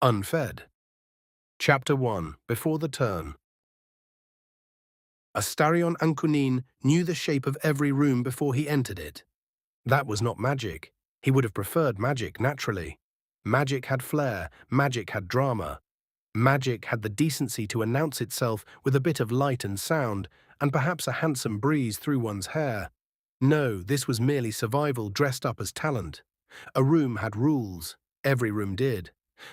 Unfed. Chapter 1. Before the Turn. Astarion Ancunín knew the shape of every room before he entered it. That was not magic. He would have preferred magic naturally. Magic had flair, magic had drama. Magic had the decency to announce itself with a bit of light and sound, and perhaps a handsome breeze through one's hair. No, this was merely survival dressed up as talent. A room had rules. Every room did.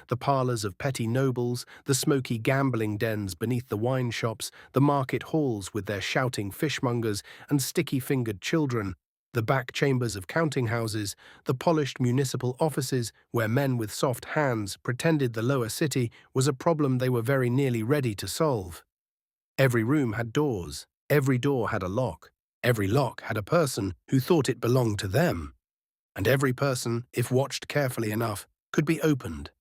The parlours of petty nobles, the smoky gambling dens beneath the wine shops, the market halls with their shouting fishmongers and sticky-fingered children, the back chambers of counting houses, the polished municipal offices where men with soft hands pretended the lower city was a problem they were very nearly ready to solve. Every room had doors. Every door had a lock. Every lock had a person who thought it belonged to them. And every person, if watched carefully enough, could be opened.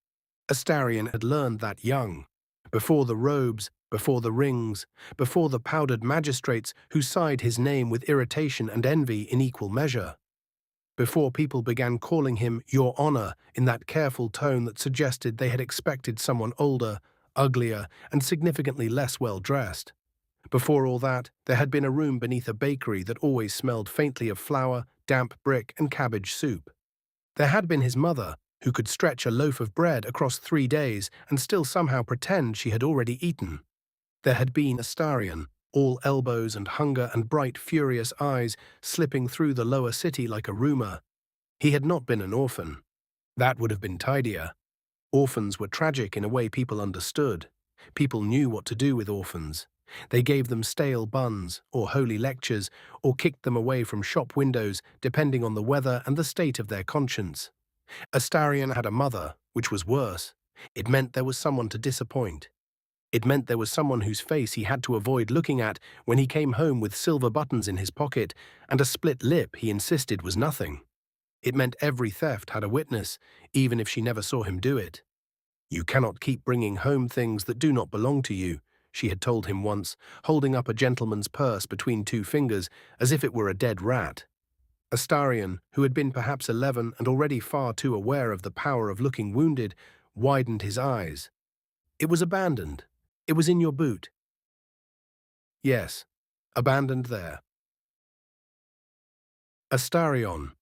Astarion had learned that young, before the robes, before the rings, before the powdered magistrates who sighed his name with irritation and envy in equal measure. Before people began calling him Your Honor in that careful tone that suggested they had expected someone older, uglier, and significantly less well-dressed. Before all that, there had been a room beneath a bakery that always smelled faintly of flour, damp brick, and cabbage soup. There had been his mother, who could stretch a loaf of bread across 3 days and still somehow pretend she had already eaten. There had been Astarion, all elbows and hunger and bright, furious eyes, slipping through the lower city like a rumour. He had not been an orphan. That would have been tidier. Orphans were tragic in a way people understood. People knew what to do with orphans. They gave them stale buns, or holy lectures, or kicked them away from shop windows, depending on the weather and the state of their conscience. Astarion had a mother, which was worse. It meant there was someone to disappoint. It meant there was someone whose face he had to avoid looking at when he came home with silver buttons in his pocket and a split lip he insisted was nothing. It meant every theft had a witness, even if she never saw him do it. You cannot keep bringing home things that do not belong to you, she had told him once, holding up a gentleman's purse between 2 fingers as if it were a dead rat. Astarion, who had been perhaps 11 and already far too aware of the power of looking wounded, widened his eyes. It was abandoned. It was in your boot. Yes, abandoned there. Astarion.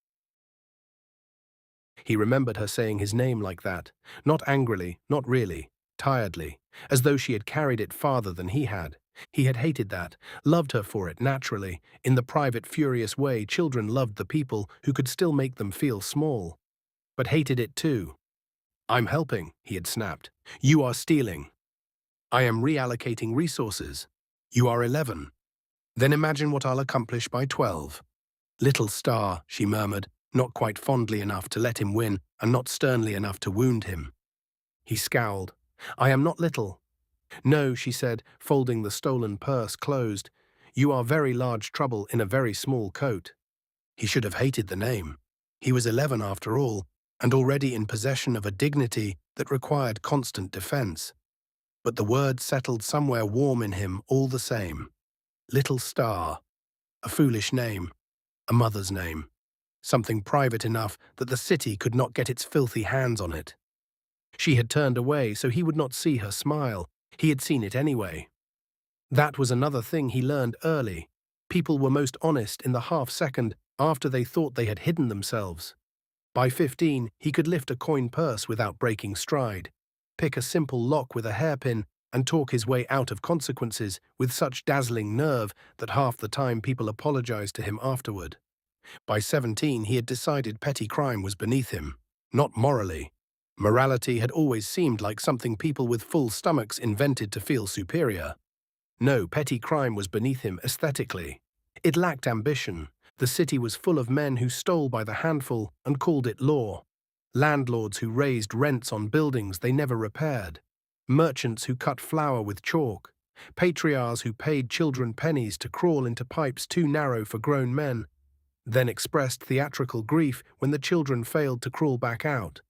He remembered her saying his name like that, not angrily, not really, tiredly, as though she had carried it farther than he had. He had hated that, loved her for it naturally, in the private, furious way children loved the people who could still make them feel small. But hated it too. I'm helping, he had snapped. You are stealing. I am reallocating resources. You are 11. Then imagine what I'll accomplish by 12. Little star, she murmured, not quite fondly enough to let him win and not sternly enough to wound him. He scowled. I am not little. No, she said, folding the stolen purse closed. You are very large trouble in a very small coat. He should have hated the name. He was 11 after all, and already in possession of a dignity that required constant defense. But the word settled somewhere warm in him all the same. Little Star. A foolish name. A mother's name. Something private enough that the city could not get its filthy hands on it. She had turned away so he would not see her smile. He had seen it anyway. That was another thing he learned early. People were most honest in the half-second after they thought they had hidden themselves. By 15, he could lift a coin purse without breaking stride, pick a simple lock with a hairpin, and talk his way out of consequences with such dazzling nerve that half the time people apologized to him afterward. By 17, he had decided petty crime was beneath him, not morally. Morality had always seemed like something people with full stomachs invented to feel superior. No, petty crime was beneath him aesthetically. It lacked ambition. The city was full of men who stole by the handful and called it law. Landlords who raised rents on buildings they never repaired. Merchants who cut flour with chalk. Patriarchs who paid children pennies to crawl into pipes too narrow for grown men, then expressed theatrical grief when the children failed to crawl back out.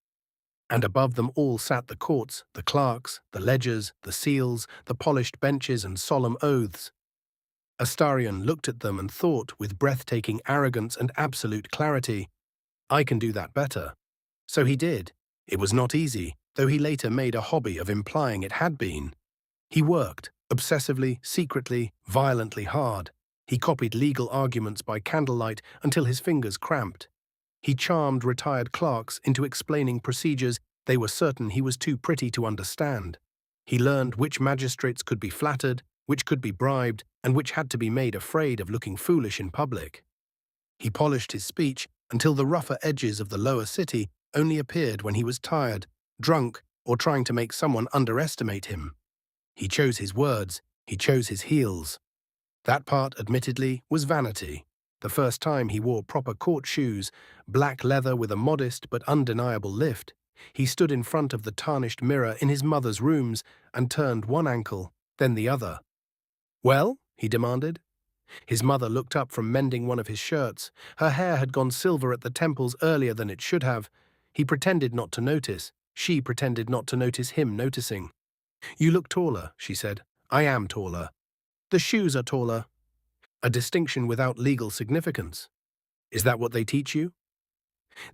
And above them all sat the courts, the clerks, the ledgers, the seals, the polished benches and solemn oaths. Astarion looked at them and thought, with breathtaking arrogance and absolute clarity, I can do that better. So he did. It was not easy, though he later made a hobby of implying it had been. He worked, obsessively, secretly, violently hard. He copied legal arguments by candlelight until his fingers cramped. He charmed retired clerks into explaining procedures they were certain he was too pretty to understand. He learned which magistrates could be flattered, which could be bribed, and which had to be made afraid of looking foolish in public. He polished his speech until the rougher edges of the lower city only appeared when he was tired, drunk, or trying to make someone underestimate him. He chose his words, he chose his heels. That part, admittedly, was vanity. The first time he wore proper court shoes, black leather with a modest but undeniable lift, he stood in front of the tarnished mirror in his mother's rooms and turned one ankle, then the other. "Well?" he demanded. His mother looked up from mending one of his shirts. Her hair had gone silver at the temples earlier than it should have. He pretended not to notice. She pretended not to notice him noticing. "You look taller," she said. "I am taller. The shoes are taller." A distinction without legal significance. Is that what they teach you?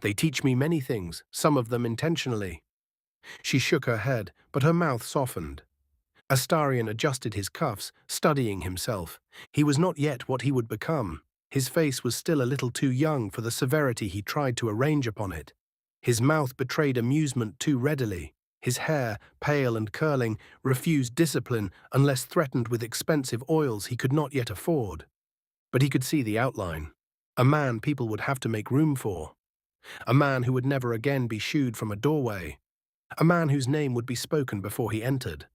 They teach me many things, some of them intentionally. She shook her head, but her mouth softened. Astarion adjusted his cuffs, studying himself. He was not yet what he would become. His face was still a little too young for the severity he tried to arrange upon it. His mouth betrayed amusement too readily. His hair, pale and curling, refused discipline unless threatened with expensive oils he could not yet afford. But he could see the outline. A man people would have to make room for. A man who would never again be shooed from a doorway. A man whose name would be spoken before he entered.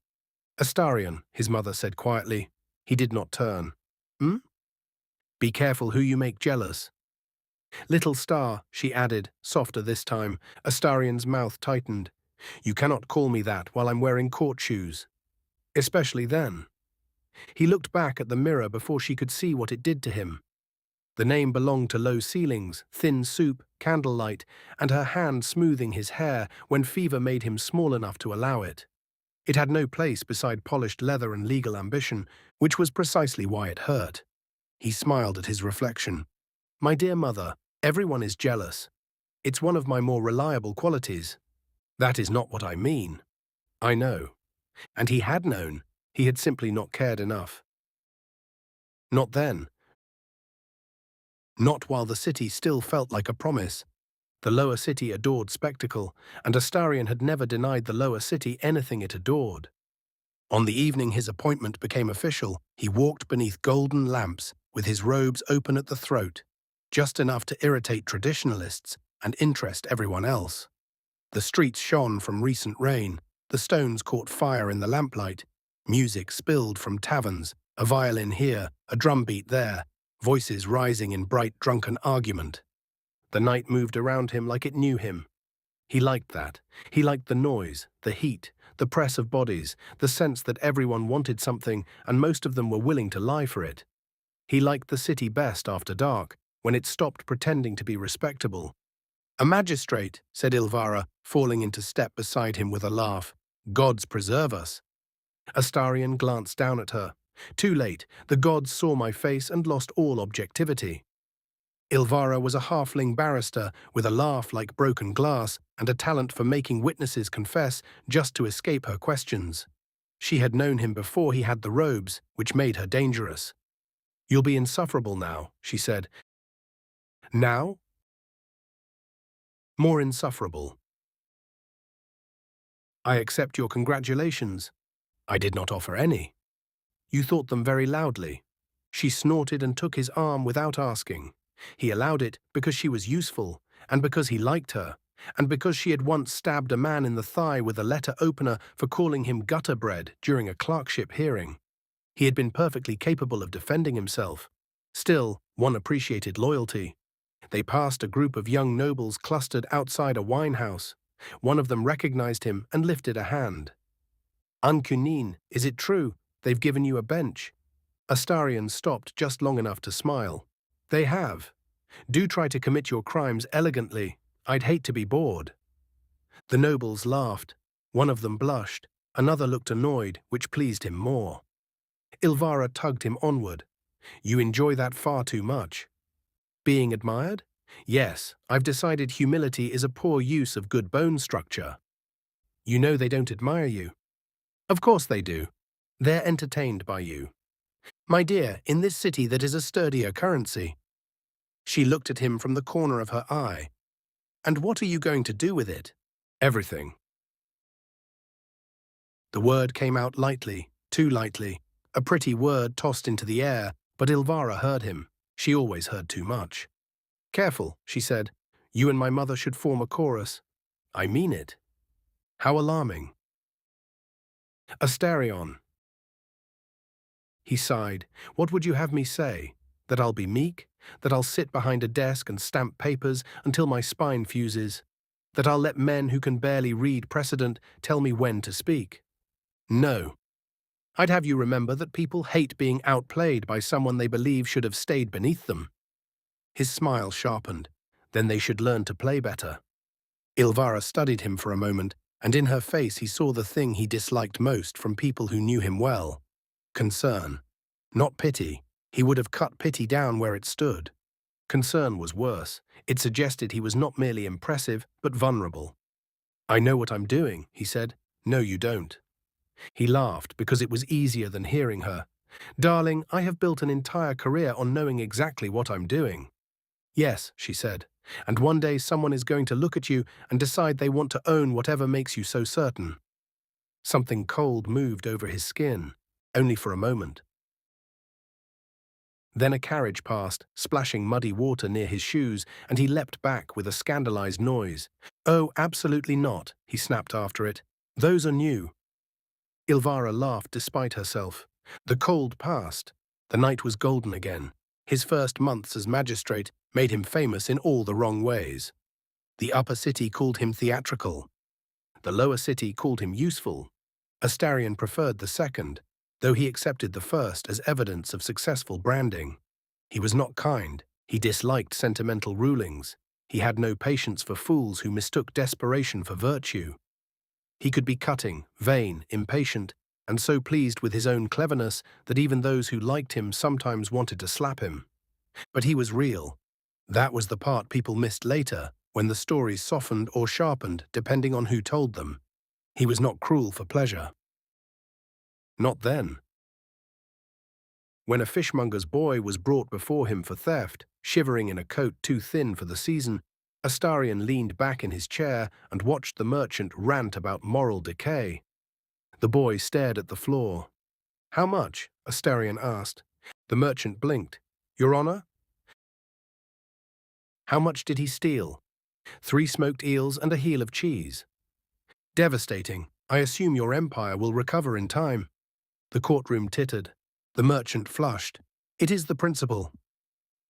"Astarion," his mother said quietly. He did not turn. "Hmm? Be careful who you make jealous." "Little star," she added, softer this time. Astarion's mouth tightened. "You cannot call me that while I'm wearing court shoes. Especially then." He looked back at the mirror before she could see what it did to him. The name belonged to low ceilings, thin soup, candlelight, and her hand smoothing his hair when fever made him small enough to allow it. It had no place beside polished leather and legal ambition, which was precisely why it hurt. He smiled at his reflection. "My dear mother, everyone is jealous. It's one of my more reliable qualities." "That is not what I mean." "I know." And he had known. He had simply not cared enough. Not then. Not while the city still felt like a promise. The lower city adored spectacle, and Astarion had never denied the lower city anything it adored. On the evening his appointment became official, he walked beneath golden lamps, with his robes open at the throat, just enough to irritate traditionalists and interest everyone else. The streets shone from recent rain, the stones caught fire in the lamplight, music spilled from taverns, a violin here, a drumbeat there, voices rising in bright drunken argument. The night moved around him like it knew him. He liked that. He liked the noise, the heat, the press of bodies, the sense that everyone wanted something and most of them were willing to lie for it. He liked the city best after dark, when it stopped pretending to be respectable. "A magistrate," said Ilvara, falling into step beside him with a laugh. "Gods preserve us." Astarion glanced down at her. Too late, the gods saw my face and lost all objectivity. Ilvara was a halfling barrister with a laugh like broken glass and a talent for making witnesses confess just to escape her questions. She had known him before he had the robes, which made her dangerous. "You'll be insufferable now," she said. "Now?" "More insufferable." "I accept your congratulations." "I did not offer any." "You thought them very loudly." She snorted and took his arm without asking. He allowed it because she was useful, and because he liked her, and because she had once stabbed a man in the thigh with a letter opener for calling him gutter bread during a clerkship hearing. He had been perfectly capable of defending himself. Still, one appreciated loyalty. They passed a group of young nobles clustered outside a winehouse. One of them recognized him and lifted a hand. "Ancunín, is it true? They've given you a bench." Astarion stopped just long enough to smile. "They have. Do try to commit your crimes elegantly. I'd hate to be bored." The nobles laughed. One of them blushed. Another looked annoyed, which pleased him more. Ilvara tugged him onward. "You enjoy that far too much." "Being admired?" Yes, I've decided humility is a poor use of good bone structure. You know they don't admire you. Of course they do. They're entertained by you. My dear, in this city that is a sturdier currency. She looked at him from the corner of her eye. And what are you going to do with it? Everything. The word came out lightly, too lightly, a pretty word tossed into the air, but Ilvara heard him. She always heard too much. Careful, she said. You and my mother should form a chorus. I mean it. How alarming. Astarion. He sighed. What would you have me say? That I'll be meek? That I'll sit behind a desk and stamp papers until my spine fuses? That I'll let men who can barely read precedent tell me when to speak? No. I'd have you remember that people hate being outplayed by someone they believe should have stayed beneath them. His smile sharpened. Then they should learn to play better. Ilvara studied him for a moment, and in her face he saw the thing he disliked most from people who knew him well. Concern. Not pity. He would have cut pity down where it stood. Concern was worse. It suggested he was not merely impressive, but vulnerable. I know what I'm doing, he said. No, you don't. He laughed because it was easier than hearing her. Darling, I have built an entire career on knowing exactly what I'm doing. Yes, she said, and one day someone is going to look at you and decide they want to own whatever makes you so certain. Something cold moved over his skin, only for a moment. Then a carriage passed, splashing muddy water near his shoes, and he leapt back with a scandalized noise. Oh, absolutely not, he snapped after it. Those are new. Ilvara laughed despite herself. The cold passed. The night was golden again. His first months as magistrate made him famous in all the wrong ways. The upper city called him theatrical. The lower city called him useful. Astarion preferred the second, though he accepted the first as evidence of successful branding. He was not kind. He disliked sentimental rulings. He had no patience for fools who mistook desperation for virtue. He could be cutting, vain, impatient, and so pleased with his own cleverness that even those who liked him sometimes wanted to slap him. But he was real. That was the part people missed later, when the stories softened or sharpened depending on who told them. He was not cruel for pleasure. Not then. When a fishmonger's boy was brought before him for theft, shivering in a coat too thin for the season, Astarion leaned back in his chair and watched the merchant rant about moral decay. The boy stared at the floor. How much? Astarion asked. The merchant blinked. Your Honor? How much did he steal? 3 smoked eels and a heel of cheese. Devastating. I assume your empire will recover in time. The courtroom tittered. The merchant flushed. It is the principle.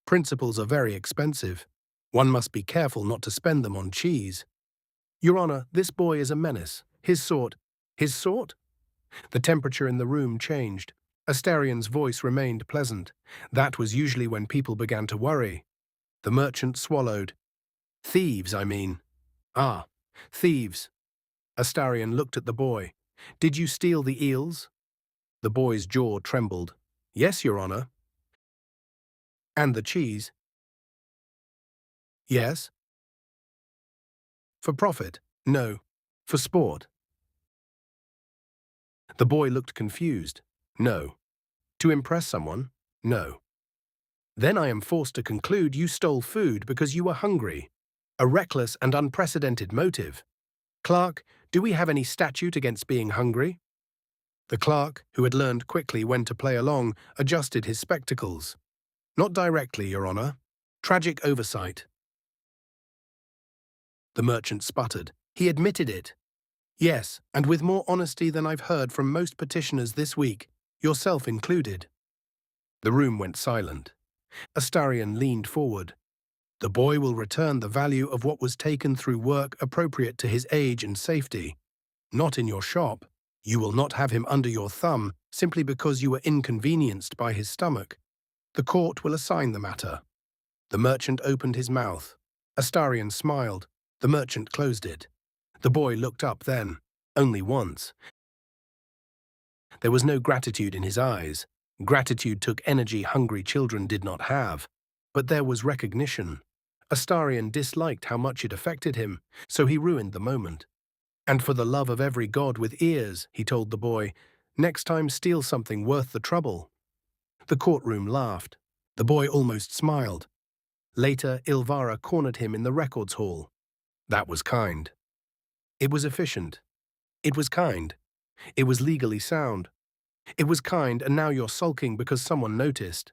Principles are very expensive. One must be careful not to spend them on cheese. Your Honor, this boy is a menace. His sort. His sort? The temperature in the room changed. Astarion's voice remained pleasant. That was usually when people began to worry. The merchant swallowed. Thieves, I mean. Ah, thieves. Astarion looked at the boy. Did you steal the eels? The boy's jaw trembled. Yes, Your Honor. And the cheese? Yes. For profit? No. For sport? The boy looked confused. No. To impress someone? No. Then I am forced to conclude you stole food because you were hungry. A reckless and unprecedented motive. Clerk, do we have any statute against being hungry? The clerk, who had learned quickly when to play along, adjusted his spectacles. Not directly, Your Honor. Tragic oversight. The merchant sputtered. He admitted it. Yes, and with more honesty than I've heard from most petitioners this week, yourself included. The room went silent. Astarion leaned forward. The boy will return the value of what was taken through work appropriate to his age and safety. Not in your shop. You will not have him under your thumb simply because you were inconvenienced by his stomach. The court will assign the matter. The merchant opened his mouth. Astarion smiled. The merchant closed it. The boy looked up then, only once. There was no gratitude in his eyes. Gratitude took energy hungry children did not have. But there was recognition. Astarion disliked how much it affected him, so he ruined the moment. "And for the love of every god with ears," he told the boy, "next time steal something worth the trouble." The courtroom laughed. The boy almost smiled. Later, Ilvara cornered him in the records hall. That was kind. It was efficient. It was kind. It was legally sound. It was kind, and now you're sulking because someone noticed.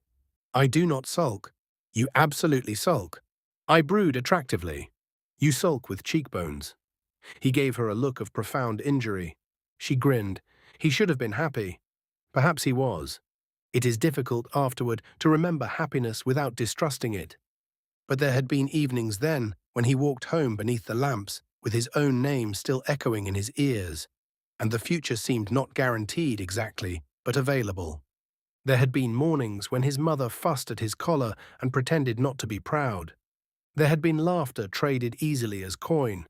I do not sulk. You absolutely sulk. I brood attractively. You sulk with cheekbones. He gave her a look of profound injury. She grinned. He should have been happy. Perhaps he was. It is difficult afterward to remember happiness without distrusting it. But there had been evenings then when he walked home beneath the lamps, with his own name still echoing in his ears, and the future seemed not guaranteed exactly, but available. There had been mornings when his mother fussed at his collar and pretended not to be proud. There had been laughter traded easily as coin.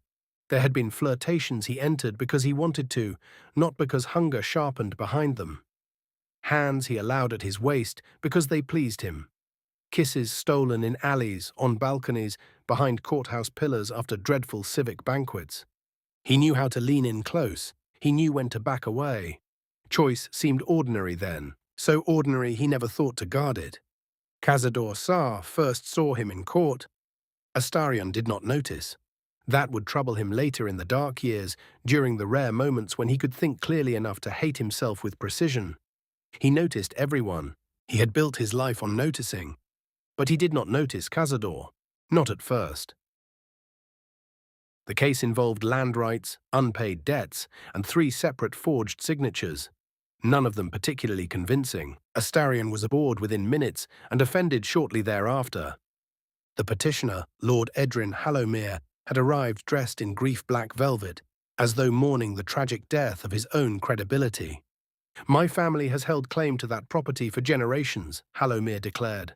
There had been flirtations he entered because he wanted to, not because hunger sharpened behind them. Hands he allowed at his waist because they pleased him. Kisses stolen in alleys, on balconies, behind courthouse pillars after dreadful civic banquets. He knew how to lean in close. He knew when to back away. Choice seemed ordinary then, so ordinary he never thought to guard it. Cazador first saw him in court. Astarion did not notice. That would trouble him later in the dark years, during the rare moments when he could think clearly enough to hate himself with precision. He noticed everyone. He had built his life on noticing. But he did not notice Cazador, not at first. The case involved land rights, unpaid debts, and 3 separate forged signatures. None of them particularly convincing. Astarion was aboard within minutes and offended shortly thereafter. The petitioner, Lord Edrin Hallowmere, had arrived dressed in grief-black velvet, as though mourning the tragic death of his own credibility. "My family has held claim to that property for generations," Hallowmere declared.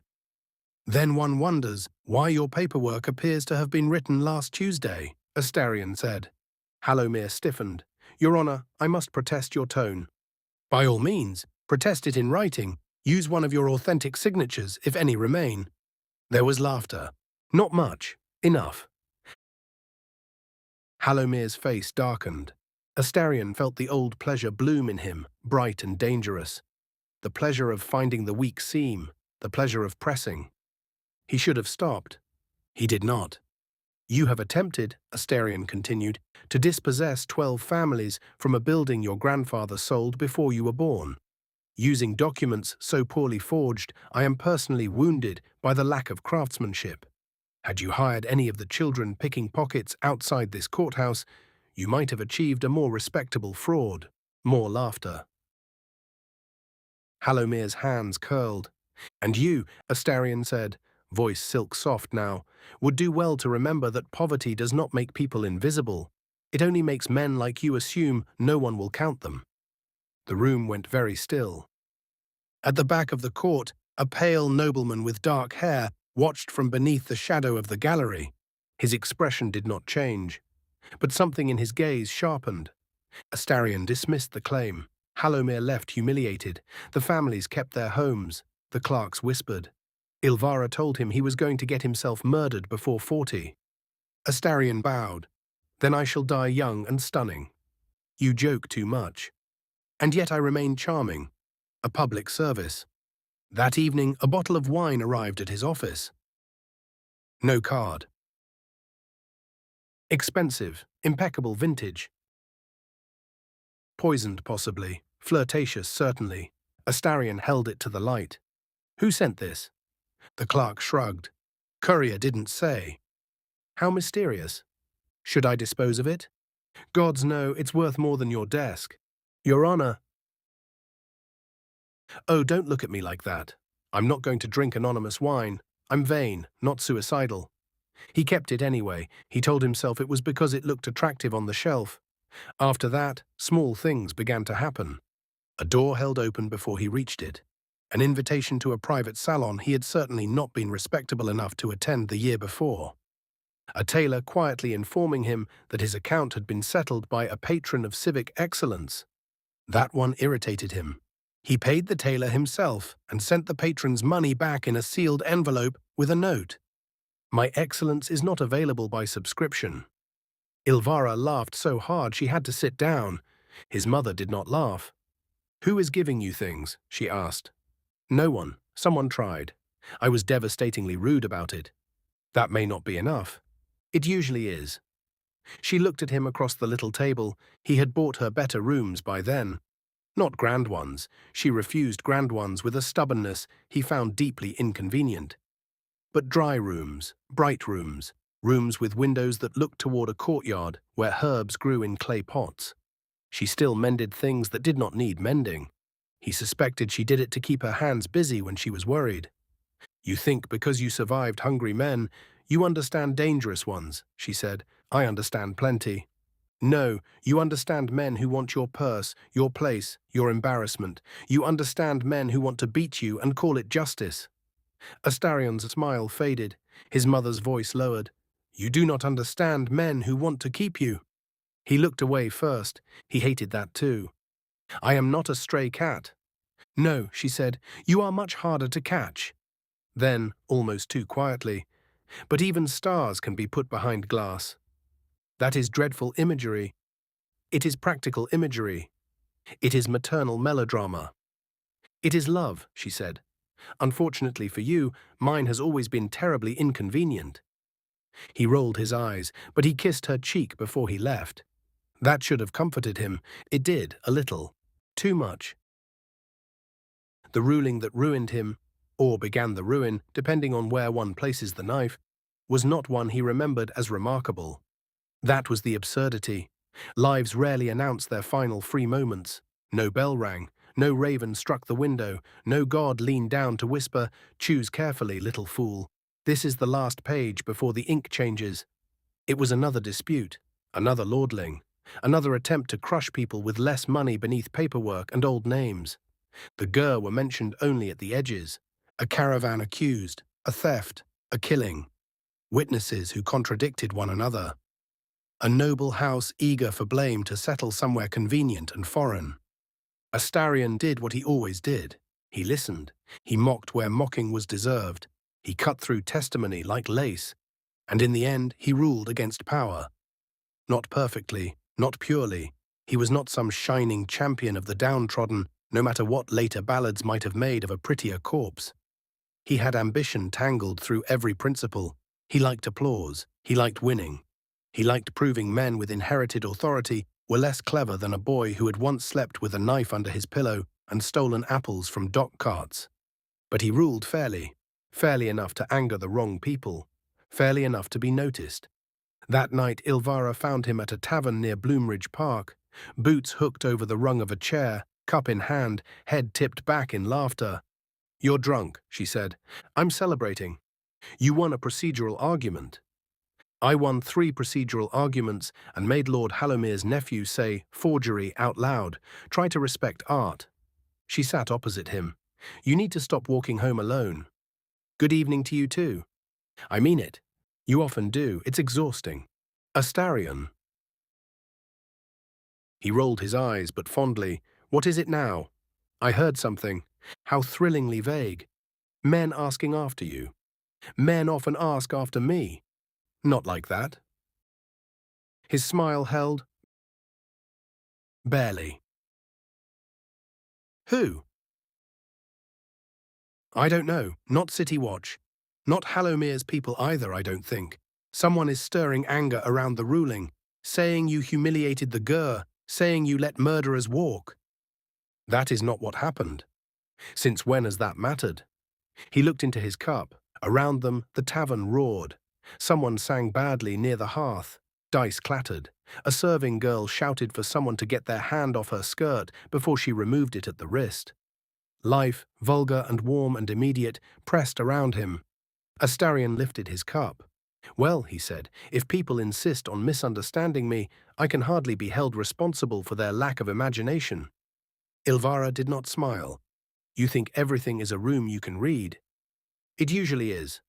"Then one wonders why your paperwork appears to have been written last Tuesday," Astarion said. Hallowmere stiffened. "Your Honor, I must protest your tone." "By all means, protest it in writing. Use one of your authentic signatures, if any remain." There was laughter. "Not much. Enough." Hallowmere's face darkened. Astarion felt the old pleasure bloom in him, bright and dangerous. The pleasure of finding the weak seam, the pleasure of pressing. He should have stopped. He did not. "You have attempted," Astarion continued, "to dispossess 12 families from a building your grandfather sold before you were born. Using documents so poorly forged, I am personally wounded by the lack of craftsmanship. Had you hired any of the children picking pockets outside this courthouse, you might have achieved a more respectable fraud." More laughter. Hallowmere's hands curled. "And you," Astarion said, voice silk-soft now, "would do well to remember that poverty does not make people invisible. It only makes men like you assume no one will count them." The room went very still. At the back of the court, a pale nobleman with dark hair watched from beneath the shadow of the gallery. His expression did not change, but something in his gaze sharpened. Astarion dismissed the claim. Hallowmere left humiliated. The families kept their homes. The clerks whispered. Ilvara told him he was going to get himself murdered before 40. Astarion bowed. "Then I shall die young and stunning." "You joke too much." "And yet I remain charming. A public service." That evening, a bottle of wine arrived at his office. No card. Expensive, impeccable vintage. Poisoned, possibly. Flirtatious, certainly. Astarion held it to the light. "Who sent this?" The clerk shrugged. "Courier didn't say." "How mysterious. Should I dispose of it?" "Gods no, it's worth more than your desk." "Your Honor." "Oh, don't look at me like that. I'm not going to drink anonymous wine. I'm vain, not suicidal." He kept it anyway. He told himself it was because it looked attractive on the shelf. After that, small things began to happen. A door held open before he reached it. An invitation to a private salon he had certainly not been respectable enough to attend the year before. A tailor quietly informing him that his account had been settled by a patron of civic excellence. That one irritated him. He paid the tailor himself and sent the patron's money back in a sealed envelope with a note. My excellence is not available by subscription. Ilvara laughed so hard she had to sit down. His mother did not laugh. Who is giving you things? She asked. No one. Someone tried. I was devastatingly rude about it. That may not be enough. It usually is. She looked at him across the little table. He had bought her better rooms by then. Not grand ones. She refused grand ones with a stubbornness he found deeply inconvenient. But dry rooms, bright rooms, rooms with windows that looked toward a courtyard where herbs grew in clay pots. She still mended things that did not need mending. He suspected she did it to keep her hands busy when she was worried. You think because you survived hungry men, you understand dangerous ones, she said. I understand plenty. No, you understand men who want your purse, your place, your embarrassment. You understand men who want to beat you and call it justice. Astarion's smile faded. His mother's voice lowered. You do not understand men who want to keep you. He looked away first. He hated that too. I am not a stray cat. No, she said, you are much harder to catch. Then, almost too quietly, but even stars can be put behind glass. That is dreadful imagery. It is practical imagery. It is maternal melodrama. It is love, she said. Unfortunately for you, mine has always been terribly inconvenient. He rolled his eyes, but he kissed her cheek before he left. That should have comforted him. It did, a little. Too much. The ruling that ruined him, or began the ruin, depending on where one places the knife, was not one he remembered as remarkable. That was the absurdity. Lives rarely announce their final free moments. No bell rang, no raven struck the window, no god leaned down to whisper, choose carefully, little fool. This is the last page before the ink changes. It was another dispute, another lordling, another attempt to crush people with less money beneath paperwork and old names. The Gur were mentioned only at the edges. A caravan accused, a theft, a killing. Witnesses who contradicted one another. A noble house eager for blame to settle somewhere convenient and foreign. Astarion did what he always did. He listened. He mocked where mocking was deserved. He cut through testimony like lace. And in the end, he ruled against power. Not perfectly, not purely. He was not some shining champion of the downtrodden, no matter what later ballads might have made of a prettier corpse. He had ambition tangled through every principle. He liked applause. He liked winning. He liked proving men with inherited authority were less clever than a boy who had once slept with a knife under his pillow and stolen apples from dock carts. But he ruled fairly, fairly enough to anger the wrong people, fairly enough to be noticed. That night Ilvara found him at a tavern near Bloomridge Park, boots hooked over the rung of a chair, cup in hand, head tipped back in laughter. You're drunk, she said. I'm celebrating. You won a procedural argument. I won 3 procedural arguments and made Lord Hallomere's nephew say forgery out loud. Try to respect art. She sat opposite him. You need to stop walking home alone. Good evening to you too. I mean it. You often do. It's exhausting. Astarion. He rolled his eyes, but fondly. What is it now? I heard something. How thrillingly vague. Men asking after you. Men often ask after me. Not like that. His smile held. Barely. Who? I don't know. Not City Watch. Not Hallomere's people either, I don't think. Someone is stirring anger around the ruling, saying you humiliated the Gur, saying you let murderers walk. That is not what happened. Since when has that mattered? He looked into his cup. Around them, the tavern roared. Someone sang badly near the hearth. Dice clattered. A serving girl shouted for someone to get their hand off her skirt before she removed it at the wrist. Life, vulgar and warm and immediate, pressed around him. Astarion lifted his cup. Well, he said, if people insist on misunderstanding me, I can hardly be held responsible for their lack of imagination. Ilvara did not smile. You think everything is a room you can read? It usually is.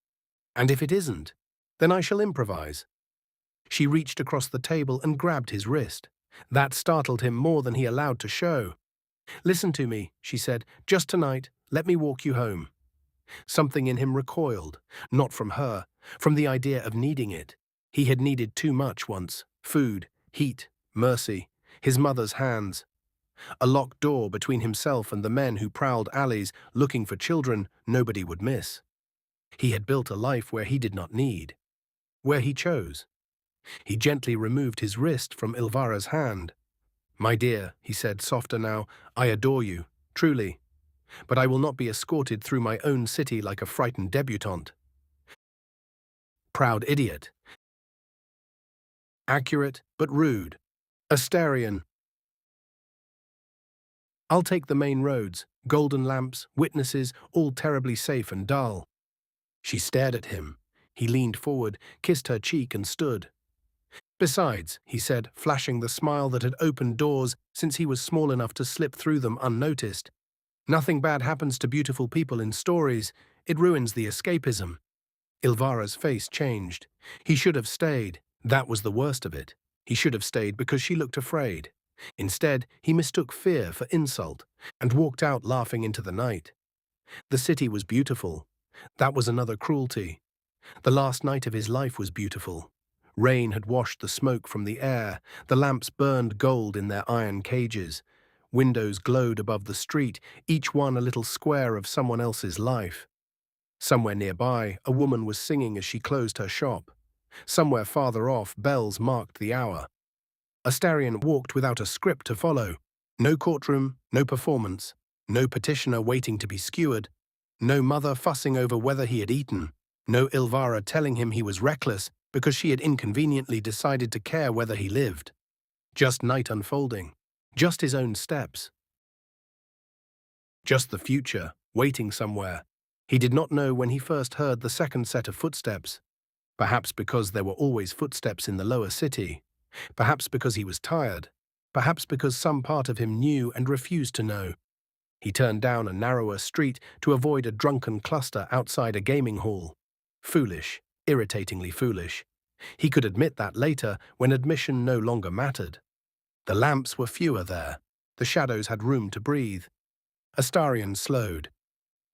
And if it isn't, then I shall improvise. She reached across the table and grabbed his wrist. That startled him more than he allowed to show. Listen to me, she said, just tonight, let me walk you home. Something in him recoiled, not from her, from the idea of needing it. He had needed too much once: food, heat, mercy, his mother's hands. A locked door between himself and the men who prowled alleys looking for children nobody would miss. He had built a life where he did not need, where he chose. He gently removed his wrist from Ilvara's hand. "My dear," he said, softer now, "I adore you, truly. But I will not be escorted through my own city like a frightened debutante." Proud idiot. Accurate, but rude. Astarion. "I'll take the main roads, golden lamps, witnesses, all terribly safe and dull." She stared at him. He leaned forward, kissed her cheek and stood. "Besides," he said, flashing the smile that had opened doors since he was small enough to slip through them unnoticed, "nothing bad happens to beautiful people in stories. It ruins the escapism." Ilvara's face changed. He should have stayed. That was the worst of it. He should have stayed because she looked afraid. Instead, he mistook fear for insult and walked out laughing into the night. The city was beautiful. That was another cruelty. The last night of his life was beautiful. Rain had washed the smoke from the air. The lamps burned gold in their iron cages. Windows glowed above the street, each one a little square of someone else's life. Somewhere nearby, a woman was singing as she closed her shop. Somewhere farther off, bells marked the hour. Astarion walked without a script to follow. No courtroom, no performance, no petitioner waiting to be skewered, no mother fussing over whether he had eaten, no Ilvara telling him he was reckless because she had inconveniently decided to care whether he lived. Just night unfolding, just his own steps. Just the future, waiting somewhere. He did not know when he first heard the second set of footsteps. Perhaps because there were always footsteps in the lower city. Perhaps because he was tired. Perhaps because some part of him knew and refused to know. He turned down a narrower street to avoid a drunken cluster outside a gaming hall. Foolish, irritatingly foolish. He could admit that later when admission no longer mattered. The lamps were fewer there. The shadows had room to breathe. Astarion slowed.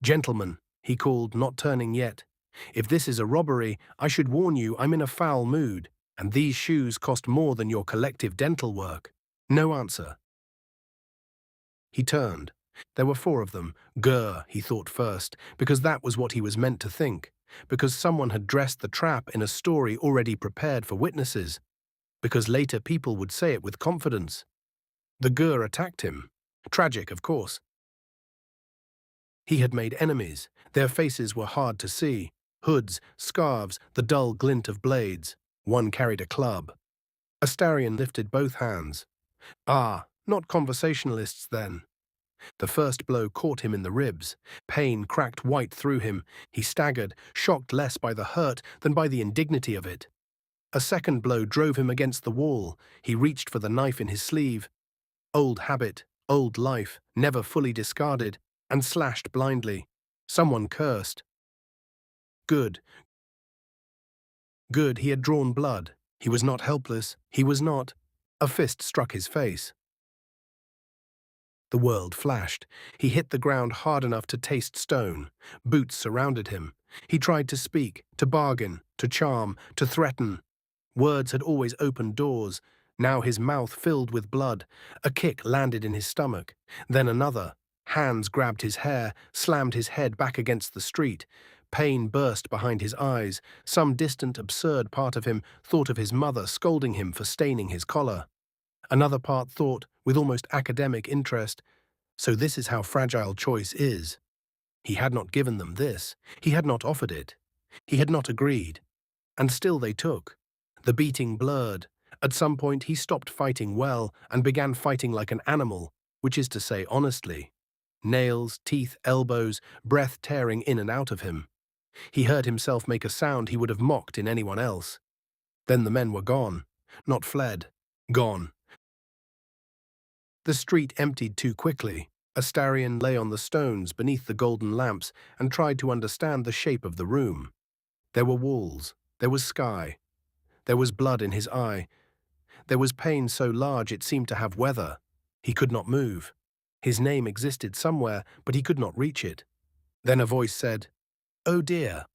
"Gentlemen," he called, not turning yet. "If this is a robbery, I should warn you I'm in a foul mood, and these shoes cost more than your collective dental work." No answer. He turned. There were 4 of them. Grr, he thought first, because that was what he was meant to think, because someone had dressed the trap in a story already prepared for witnesses, because later people would say it with confidence. The Grr attacked him. Tragic, of course. He had made enemies. Their faces were hard to see. Hoods, scarves, the dull glint of blades. One carried a club. Astarion lifted both hands. Ah, not conversationalists then. The first blow caught him in the ribs. Pain cracked white through him. He staggered, shocked less by the hurt than by the indignity of it. A second blow drove him against the wall. He reached for the knife in his sleeve. Old habit, old life, never fully discarded, and slashed blindly. Someone cursed. Good. Good, he had drawn blood. He was not helpless. He was not. A fist struck his face. The world flashed. He hit the ground hard enough to taste stone. Boots surrounded him. He tried to speak, to bargain, to charm, to threaten. Words had always opened doors. Now his mouth filled with blood. A kick landed in his stomach. Then another. Hands grabbed his hair, slammed his head back against the street. Pain burst behind his eyes. Some distant, absurd part of him thought of his mother scolding him for staining his collar. Another part thought, with almost academic interest, so this is how fragile choice is. He had not given them this. He had not offered it. He had not agreed. And still they took. The beating blurred. At some point he stopped fighting well and began fighting like an animal, which is to say honestly. Nails, teeth, elbows, breath tearing in and out of him. He heard himself make a sound he would have mocked in anyone else. Then the men were gone. Not fled. Gone. The street emptied too quickly. Astarion lay on the stones beneath the golden lamps and tried to understand the shape of the room. There were walls. There was sky. There was blood in his eye. There was pain so large it seemed to have weather. He could not move. His name existed somewhere, but he could not reach it. Then a voice said, "Oh dear."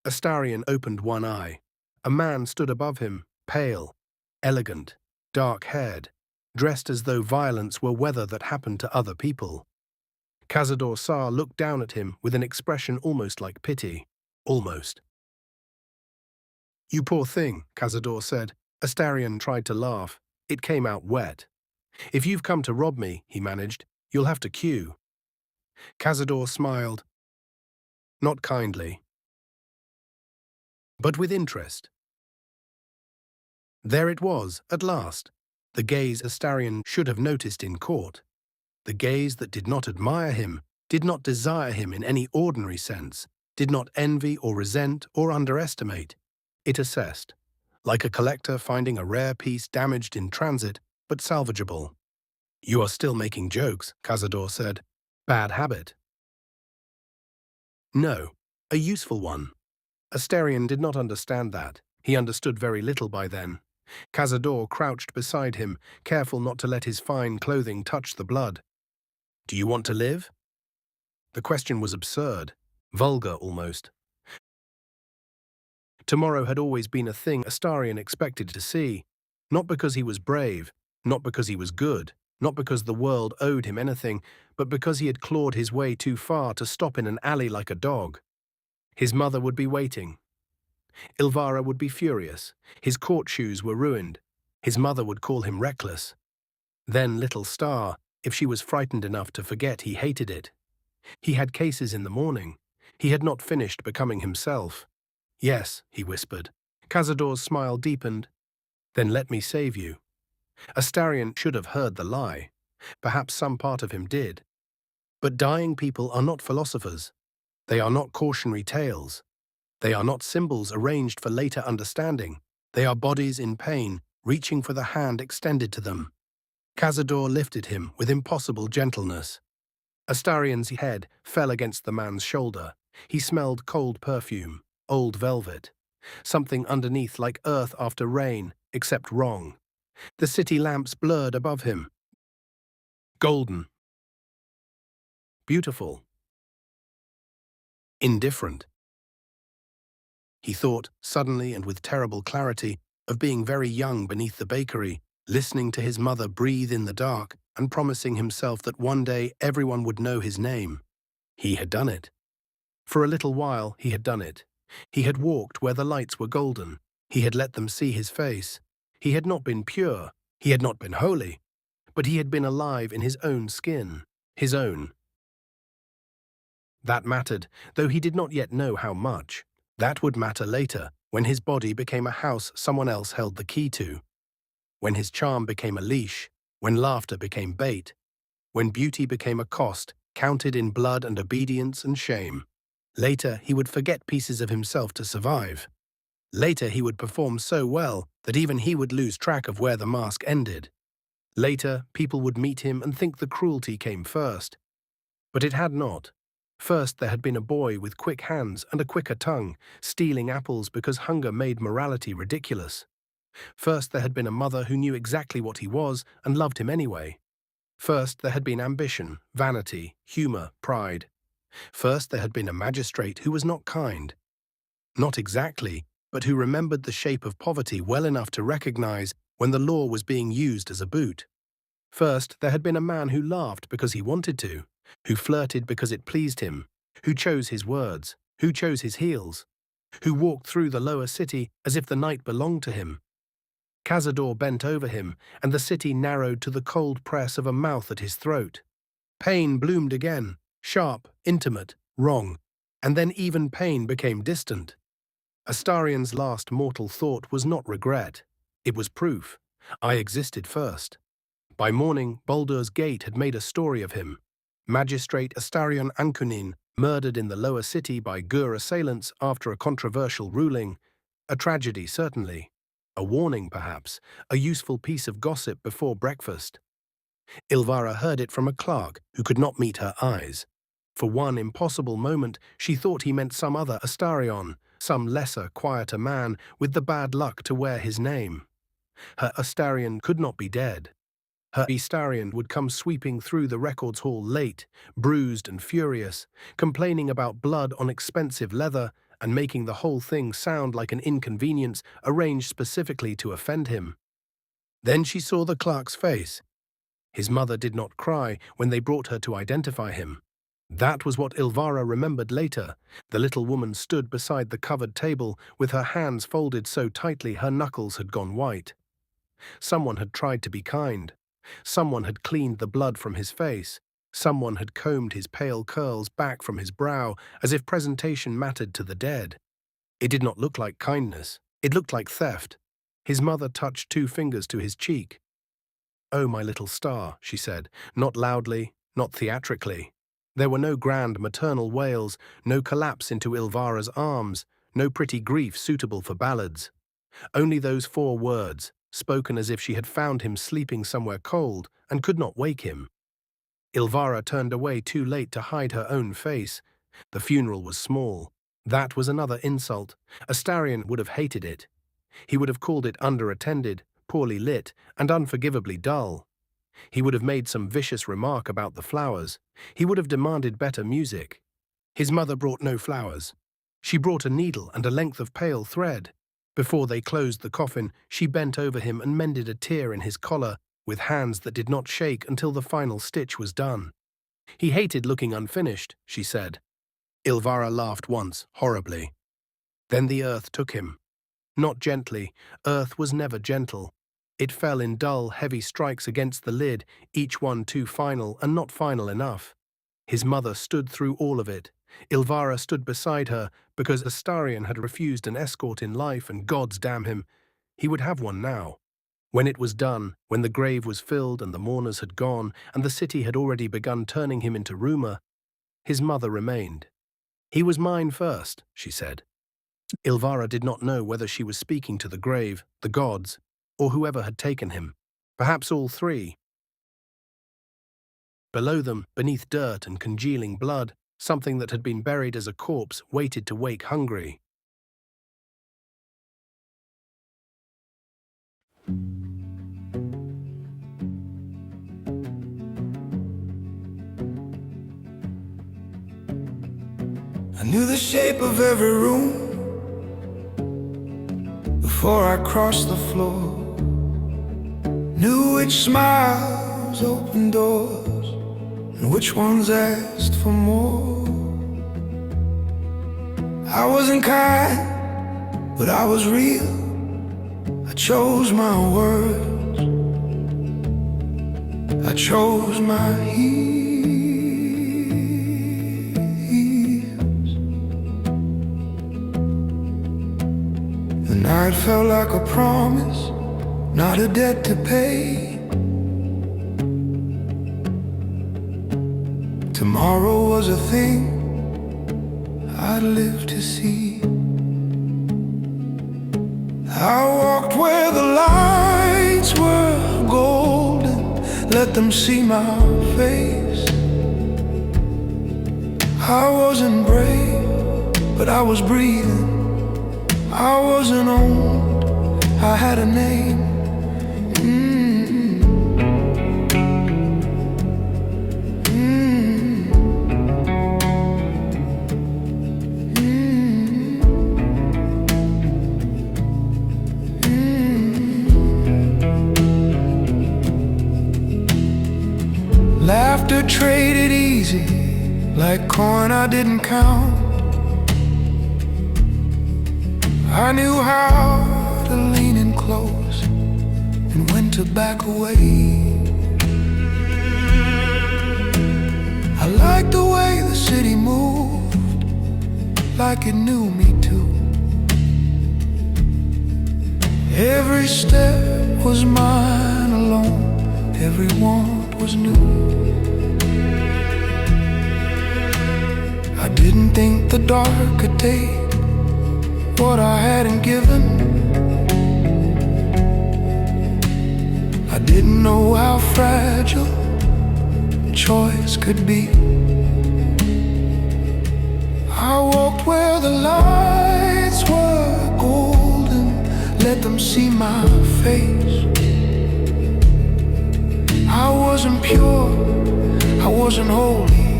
Astarion opened one eye. A man stood above him, pale, elegant, dark-haired, dressed as though violence were weather that happened to other people. Cazador looked down at him with an expression almost like pity. Almost. "You poor thing," Cazador said. Astarion tried to laugh. It came out wet. "If you've come to rob me," he managed, "you'll have to queue." Cazador smiled, not kindly, but with interest. There it was, at last, the gaze Astarion should have noticed in court. The gaze that did not admire him, did not desire him in any ordinary sense, did not envy or resent or underestimate. It assessed, like a collector finding a rare piece damaged in transit, but salvageable. "You are still making jokes," Cazador said. "Bad habit." "No, a useful one." Astarion did not understand that. He understood very little by then. Cazador crouched beside him, careful not to let his fine clothing touch the blood. "Do you want to live?" The question was absurd, vulgar almost. Tomorrow had always been a thing Astarion expected to see, not because he was brave, not because he was good, not because the world owed him anything, but because he had clawed his way too far to stop in an alley like a dog. His mother would be waiting. Ilvara would be furious. His court shoes were ruined. His mother would call him reckless. Then little Star, if she was frightened enough to forget he hated it. He had cases in the morning. He had not finished becoming himself. "Yes," he whispered. Cazador's smile deepened. "Then let me save you." Astarion should have heard the lie. Perhaps some part of him did. But dying people are not philosophers. They are not cautionary tales. They are not symbols arranged for later understanding. They are bodies in pain, reaching for the hand extended to them. Cazador lifted him with impossible gentleness. Astarion's head fell against the man's shoulder. He smelled cold perfume, old velvet. Something underneath like earth after rain, except wrong. The city lamps blurred above him. Golden. Beautiful. Indifferent. He thought, suddenly and with terrible clarity, of being very young beneath the bakery, listening to his mother breathe in the dark and promising himself that one day everyone would know his name. He had done it. For a little while he had done it. He had walked where the lights were golden. He had let them see his face. He had not been pure. He had not been holy. But he had been alive in his own skin. His own. That mattered, though he did not yet know how much. That would matter later, when his body became a house someone else held the key to. When his charm became a leash. When laughter became bait. When beauty became a cost, counted in blood and obedience and shame. Later, he would forget pieces of himself to survive. Later, he would perform so well that even he would lose track of where the mask ended. Later, people would meet him and think the cruelty came first. But it had not. First, there had been a boy with quick hands and a quicker tongue, stealing apples because hunger made morality ridiculous. First, there had been a mother who knew exactly what he was and loved him anyway. First, there had been ambition, vanity, humor, pride. First, there had been a magistrate who was not kind. Not exactly, but who remembered the shape of poverty well enough to recognize when the law was being used as a boot. First, there had been a man who laughed because he wanted to, who flirted because it pleased him, who chose his words, who chose his heels, who walked through the lower city as if the night belonged to him. Cazador bent over him, and the city narrowed to the cold press of a mouth at his throat. Pain bloomed again, sharp, intimate, wrong, and then even pain became distant. Astarion's last mortal thought was not regret. It was proof. I existed first. By morning, Baldur's Gate had made a story of him. Magistrate Astarion Ancunín, murdered in the lower city by Gur assailants after a controversial ruling. A tragedy, certainly. A warning, perhaps, a useful piece of gossip before breakfast. Ilvara heard it from a clerk who could not meet her eyes. For one impossible moment, she thought he meant some other Astarion, some lesser, quieter man with the bad luck to wear his name. Her Astarion could not be dead. Her Astarion would come sweeping through the records hall late, bruised and furious, complaining about blood on expensive leather and making the whole thing sound like an inconvenience arranged specifically to offend him. Then she saw the clerk's face. His mother did not cry when they brought her to identify him. That was what Ilvara remembered later. The little woman stood beside the covered table with her hands folded so tightly her knuckles had gone white. Someone had tried to be kind. Someone had cleaned the blood from his face. Someone had combed his pale curls back from his brow as if presentation mattered to the dead. It did not look like kindness. It looked like theft. His mother touched 2 fingers to his cheek. "Oh, my little star," she said, not loudly, not theatrically. There were no grand maternal wails, no collapse into Ilvara's arms, no pretty grief suitable for ballads. Only those 4 words, spoken as if she had found him sleeping somewhere cold and could not wake him. Ilvara turned away too late to hide her own face. The funeral was small. That was another insult. Astarion would have hated it. He would have called it underattended, poorly lit, and unforgivably dull. He would have made some vicious remark about the flowers. He would have demanded better music. His mother brought no flowers. She brought a needle and a length of pale thread. Before they closed the coffin, she bent over him and mended a tear in his collar with hands that did not shake until the final stitch was done. He hated looking unfinished, she said. Ilvara laughed once, horribly. Then the earth took him. Not gently. Earth was never gentle. It fell in dull, heavy strikes against the lid, each one too final and not final enough. His mother stood through all of it. Ilvara stood beside her because Astarion had refused an escort in life, and gods damn him, he would have one now. When it was done, when the grave was filled and the mourners had gone and the city had already begun turning him into rumor, his mother remained. "He was mine first," she said. Ilvara did not know whether she was speaking to the grave, the gods, or whoever had taken him. Perhaps all 3. Below them, beneath dirt and congealing blood, something that had been buried as a corpse waited to wake hungry. I knew the shape of every room before I crossed the floor. Knew which smiles opened doors and which ones asked for more. I wasn't kind, but I was real. I chose my words. I chose my heels. The night felt like a promise, not a debt to pay. Tomorrow was a thing I'd live to see. I walked where the lights were golden, let them see my face. I wasn't brave, but I was breathing. I wasn't owned, I had a name. Laughter traded easy, like coin I didn't count. I knew how to lean in close and when to back away. I liked the way the city moved, like it knew me too. Every step was mine alone, every want was new. I didn't think the dark could take what I hadn't given. I didn't know how fragile choice could be. I walked where the lights were golden, let them see my face. I wasn't pure, I wasn't holy,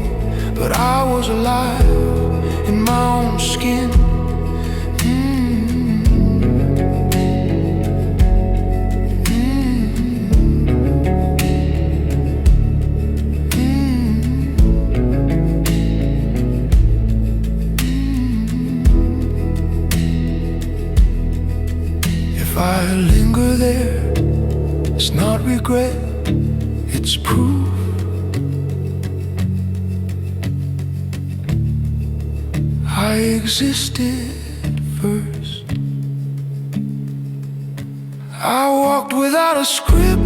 but I was alive in my own skin. regret, it's proof. I existed first. I walked without a script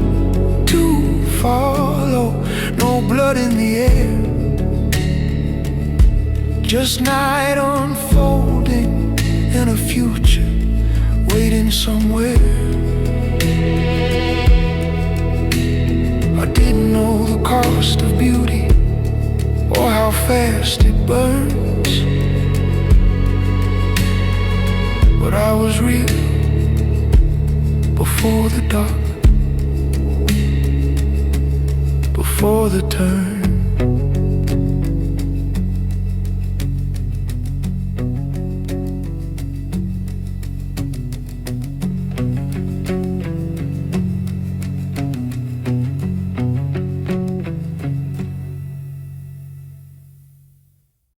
to follow, no blood in the air, just night unfolding and a future waiting somewhere. I didn't know the cost of beauty or how fast it burns, but I was real before the dark, before the turn.